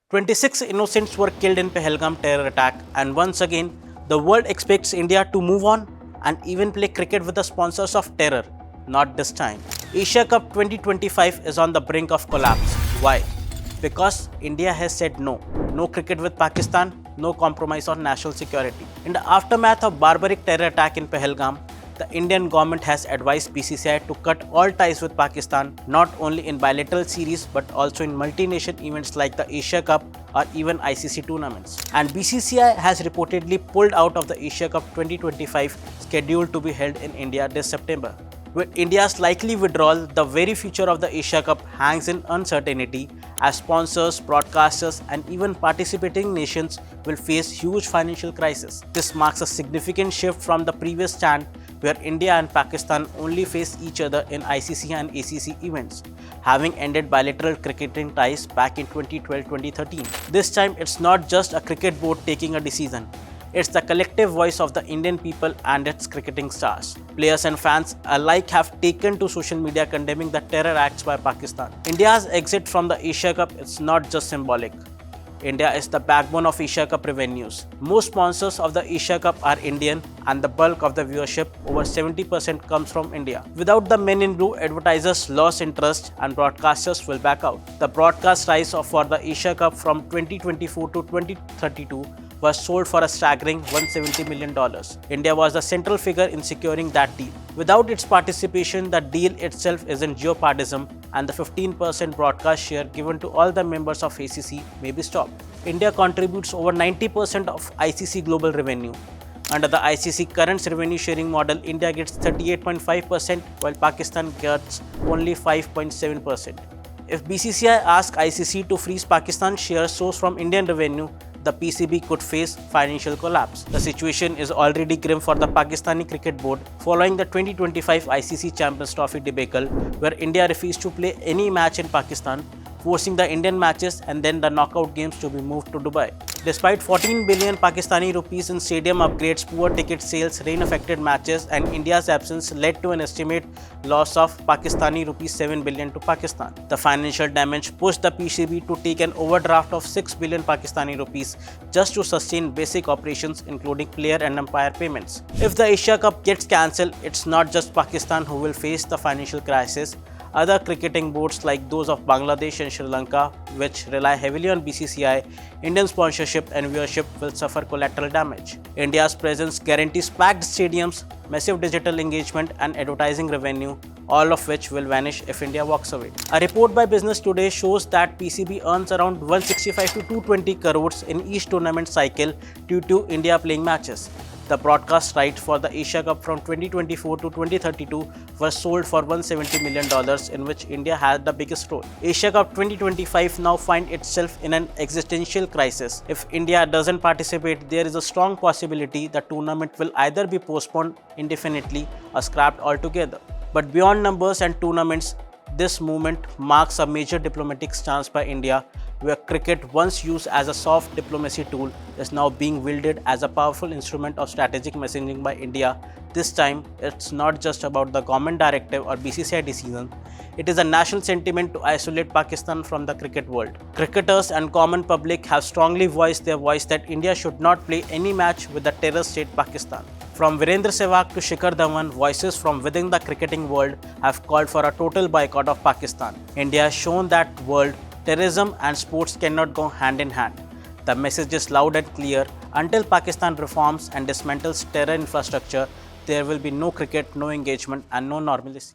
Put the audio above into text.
26 innocents were killed in Pahalgam terror attack, and once again, the world expects India to move on and even play cricket with the sponsors of terror. Not this time. Asia Cup 2025 is on the brink of collapse. Why? Because India has said no. No cricket with Pakistan, no compromise on national security. In the aftermath of barbaric terror attack in Pahalgam, the Indian government has advised BCCI to cut all ties with Pakistan, not only in bilateral series but also in multi-nation events like the Asia Cup or even ICC tournaments. And BCCI has reportedly pulled out of the Asia Cup 2025 scheduled to be held in India this September. With India's likely withdrawal, the very future of the Asia Cup hangs in uncertainty as sponsors, broadcasters and even participating nations will face huge financial crisis. This marks a significant shift from the previous stand where India and Pakistan only face each other in ICC and ACC events, having ended bilateral cricketing ties back in 2012-2013. This time, it's not just a cricket board taking a decision. It's the collective voice of the Indian people and its cricketing stars. Players and fans alike have taken to social media condemning the terror acts by Pakistan. India's exit from the Asia Cup is not just symbolic. India is the backbone of Asia Cup revenues. Most sponsors of the Asia Cup are Indian and the bulk of the viewership, over 70%, comes from India. Without the men in blue, advertisers lost interest and broadcasters will back out. The broadcast rights for the Asia Cup from 2024 to 2032 was sold for a staggering $170 million. India was the central figure in securing that deal. Without its participation, the deal itself is in jeopardism and the 15% broadcast share given to all the members of ACC may be stopped. India contributes over 90% of ICC global revenue. Under the ICC current revenue sharing model, India gets 38.5% while Pakistan gets only 5.7%. If BCCI asks ICC to freeze Pakistan's share sourced from Indian revenue, the PCB could face financial collapse. The situation is already grim for the Pakistani Cricket Board following the 2025 ICC Champions Trophy debacle, where India refused to play any match in Pakistan, forcing the Indian matches and then the knockout games to be moved to Dubai. Despite 14 billion Pakistani rupees in stadium upgrades, poor ticket sales, rain-affected matches and India's absence led to an estimate loss of Pakistani rupees 7 billion to Pakistan. The financial damage pushed the PCB to take an overdraft of 6 billion Pakistani rupees just to sustain basic operations including player and umpire payments. If the Asia Cup gets cancelled, it's not just Pakistan who will face the financial crisis. Other cricketing boards like those of Bangladesh and Sri Lanka, which rely heavily on BCCI, Indian sponsorship and viewership, will suffer collateral damage. India's presence guarantees packed stadiums, massive digital engagement and advertising revenue, all of which will vanish if India walks away. A report by Business Today shows that PCB earns around 165 to 220 crores in each tournament cycle due to India playing matches. The broadcast rights for the Asia Cup from 2024 to 2032 were sold for $170 million, in which India had the biggest role. Asia Cup 2025 now finds itself in an existential crisis. If India doesn't participate, there is a strong possibility the tournament will either be postponed indefinitely or scrapped altogether. But beyond numbers and tournaments, this movement marks a major diplomatic stance by India, where cricket, once used as a soft diplomacy tool, is now being wielded as a powerful instrument of strategic messaging by India. This time, it's not just about the government directive or BCCI decision. It is a national sentiment to isolate Pakistan from the cricket world. Cricketers and common public have strongly voiced their voice that India should not play any match with the terror state Pakistan. From Virendra Sehwag to Shikhar Dhawan, voices from within the cricketing world have called for a total boycott of Pakistan. India has shown that world terrorism and sports cannot go hand in hand. The message is loud and clear. Until Pakistan reforms and dismantles terror infrastructure, there will be no cricket, no engagement and no normalcy.